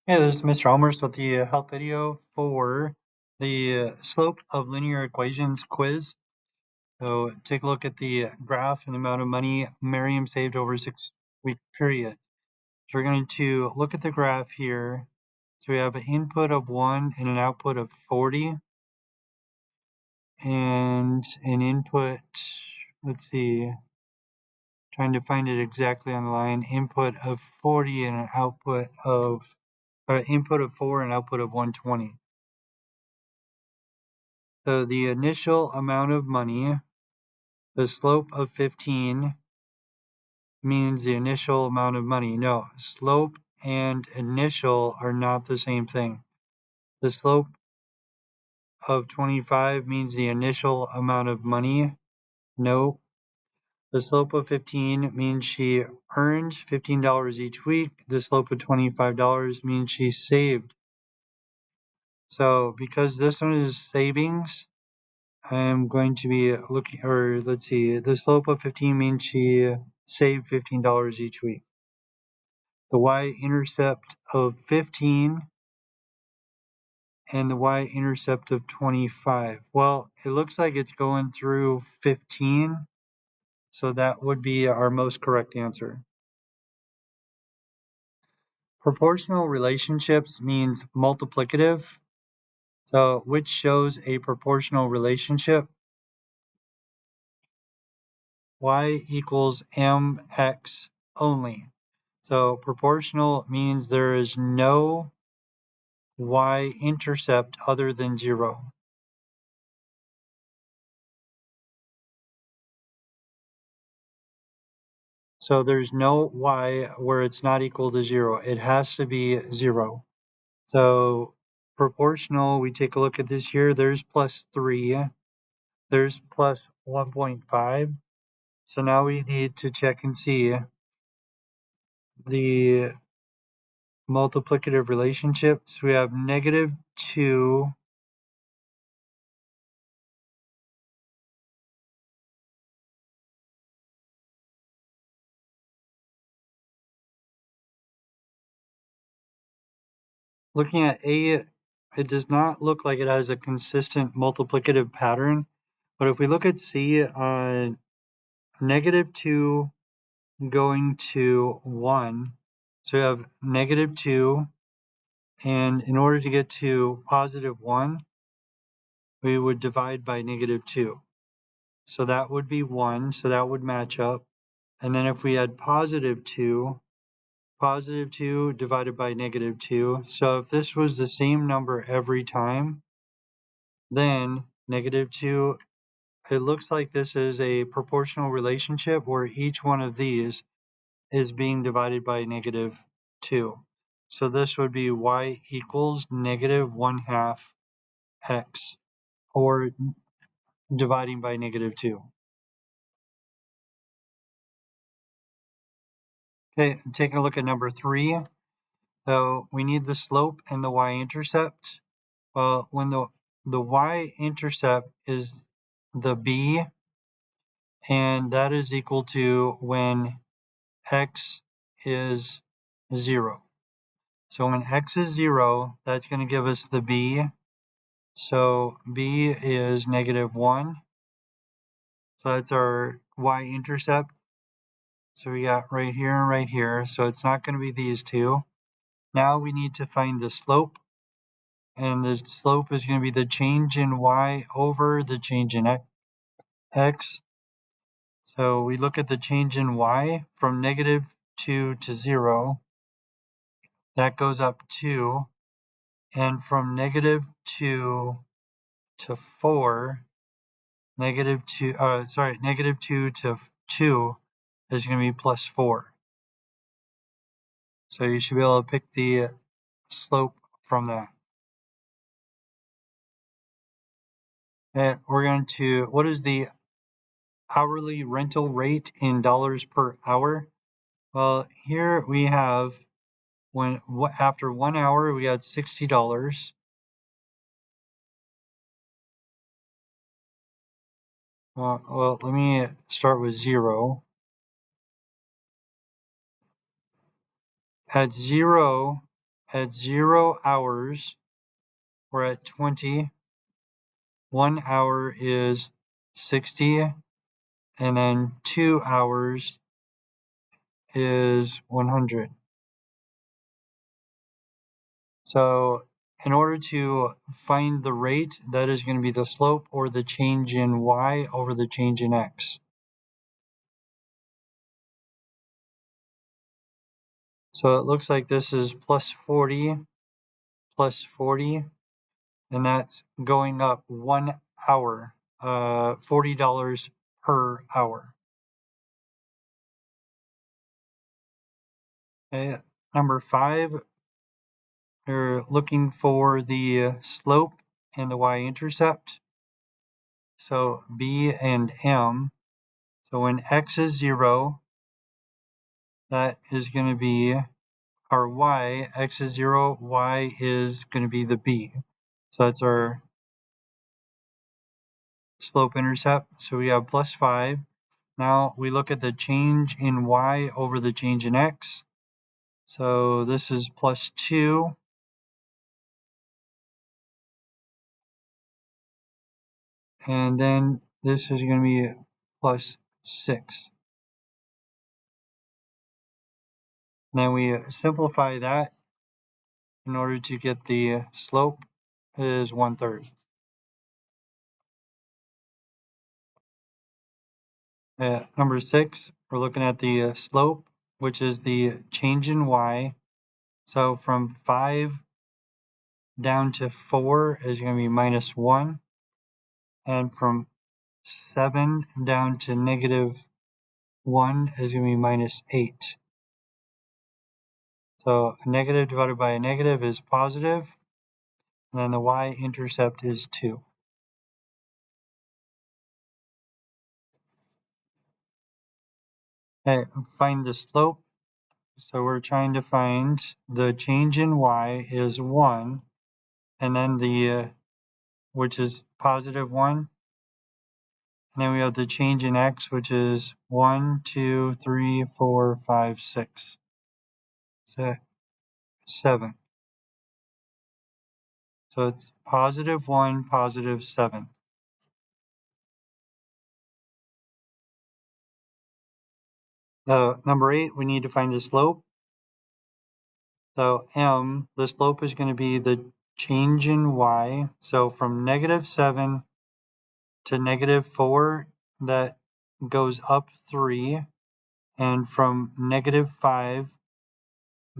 Hey, this is Mr. Elmhorst with the health video for the slope of linear equations quiz. So take a look at the graph and the amount of money Miriam saved over a 6-week period. So we're going to look at the graph here. So we have an input of 1 and an output of 40. And an input, let's see, trying to find it exactly on the line, input of 40 and an output of, input of 4 and output of 120. So the initial amount of money, the slope of 15 means the initial amount of money. No, slope and initial are not the same thing. The slope of 25 means the initial amount of money. No. The slope of 15 means she earned $15 each week. The slope of $25 means she saved. So because this one is savings, I'm going to be looking, or let's see, the slope of 15 means she saved $15 each week. The y-intercept of 15 and the y-intercept of 25. Well, it looks like it's going through 15, so that would be our most correct answer. Proportional relationships means multiplicative. So which shows a proportional relationship? Y equals mx only. So proportional means there is no y-intercept other than 0. So there's no y where it's not equal to 0. It has to be 0. So proportional, we take a look at this here. There's plus 3. There's plus 1.5. So now we need to check and see the multiplicative relationships. We have negative 2. Looking at A, it does not look like it has a consistent multiplicative pattern. But if we look at C, negative 2 going to 1, so we have negative 2, and in order to get to positive 1, we would divide by negative 2. So that would be 1, so that would match up. And then if we had positive 2 divided by negative 2. So if this was the same number every time, then negative 2, it looks like this is a proportional relationship where each one of these is being divided by negative 2. So this would be y equals negative 1/2 x, or dividing by negative 2. Okay, taking a look at number 3. So we need the slope and the y-intercept. Well, when the y-intercept is the b, and that is equal to when x is 0. So when x is 0, that's going to give us the b. So b is negative 1. So that's our y-intercept. So we got right here and right here. So it's not going to be these two. Now we need to find the slope. And the slope is going to be the change in y over the change in x. So we look at the change in y from negative 2 to 0. That goes up 2. And from negative 2 to 4, negative 2 to 2 is going to be plus 4. So you should be able to pick the slope from that. And we're going to, what is the hourly rental rate in dollars per hour? Well, here we have after 1 hour we got $60. Well, let me start with 0. At 0, at 0 hours, we're at 20. 1 hour is 60, and then 2 hours is 100. So in order to find the rate, that is going to be the slope or the change in y over the change in x. So it looks like this is plus 40, and that's going up 1 hour, $40 per hour. Okay. Number 5, we're looking for the slope and the y-intercept. So b and m. So when x is 0, that is going to be our y. X is 0, y is going to be the b. So that's our slope-intercept. So we have plus 5. Now we look at the change in y over the change in x. So this is plus 2. And then this is going to be plus 6. And then we simplify that in order to get the slope is 1/3. Number 6, we're looking at the slope, which is the change in y. So from 5 down to 4 is going to be minus 1. And from 7 down to negative 1 is going to be minus 8. So a negative divided by a negative is positive, and then the y-intercept is 2. Okay, find the slope. So we're trying to find the change in y is 1, and then the which is positive 1. And then we have the change in x, which is 1, 2, 3, 4, 5, 6, 7. So it's positive 1, positive 7. Number 8, we need to find the slope. So m, the slope is going to be the change in y. So from negative 7 to negative 4, that goes up 3. And from negative 5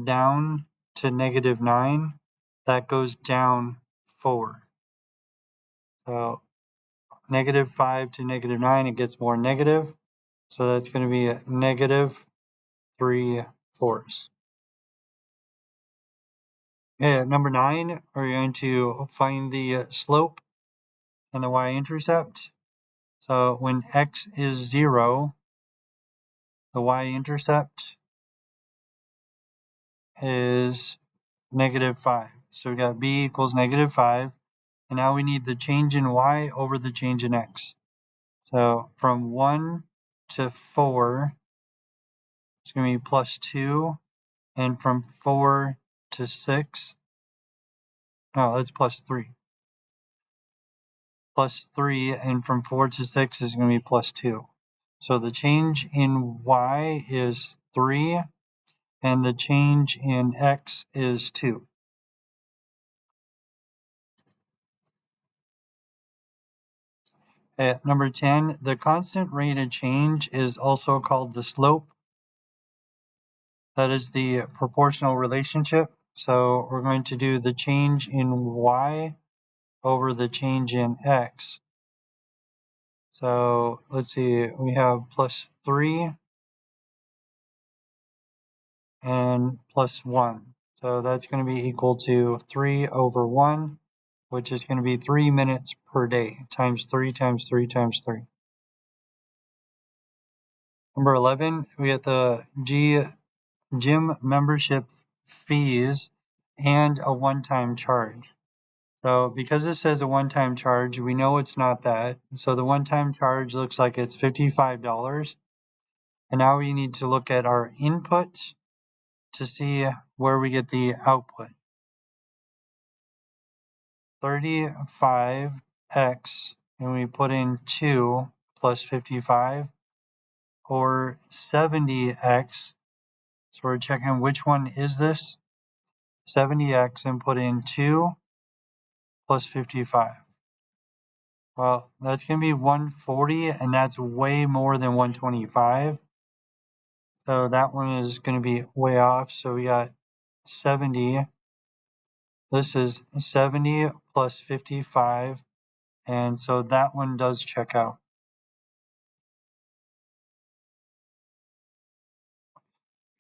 down to negative 9, that goes down 4. So negative 5 to negative 9, it gets more negative. So that's going to be a negative 3/4. Yeah, number 9, we're going to find the slope and the y-intercept. So when x is 0, the y-intercept is negative 5. So we got b equals negative 5. And now we need the change in y over the change in x. So from 1 to 4, it's going to be plus 2. And from 4 to 6, oh, that's plus 3. Plus 3, and from 4 to 6 is going to be plus 2. So the change in y is 3, and the change in x is 2. At number 10, the constant rate of change is also called the slope. That is the proportional relationship. So we're going to do the change in y over the change in x. So let's see, we have plus 3 and plus 1. So that's going to be equal to 3 over 1, which is going to be 3 minutes per day, times 3 times 3 times 3. Number 11, we get the gym membership fees and a one-time charge. So because it says a one-time charge, we know it's not that. So the one-time charge looks like it's $55. And now we need to look at our input to see where we get the output. 35x, and we put in 2 plus 55, or 70x. So we're checking which one is this. 70x and put in 2 plus 55. Well, that's going to be 140, and that's way more than 125. So that one is going to be way off. So we got 70. This is 70 plus 55. And so that one does check out.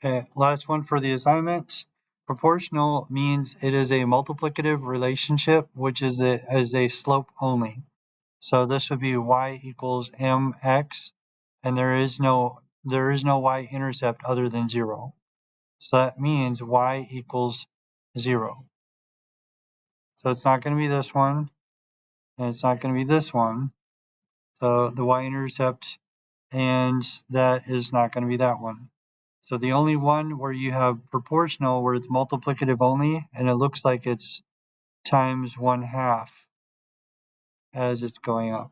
Okay, last one for the assignment. Proportional means it is a multiplicative relationship, which is a slope only. So this would be y equals mx, and there is no y-intercept other than 0. So that means y equals 0. So it's not going to be this one, and it's not going to be this one. So the y-intercept, and that is not going to be that one. So the only one where you have proportional, where it's multiplicative only, and it looks like it's times 1/2 as it's going up.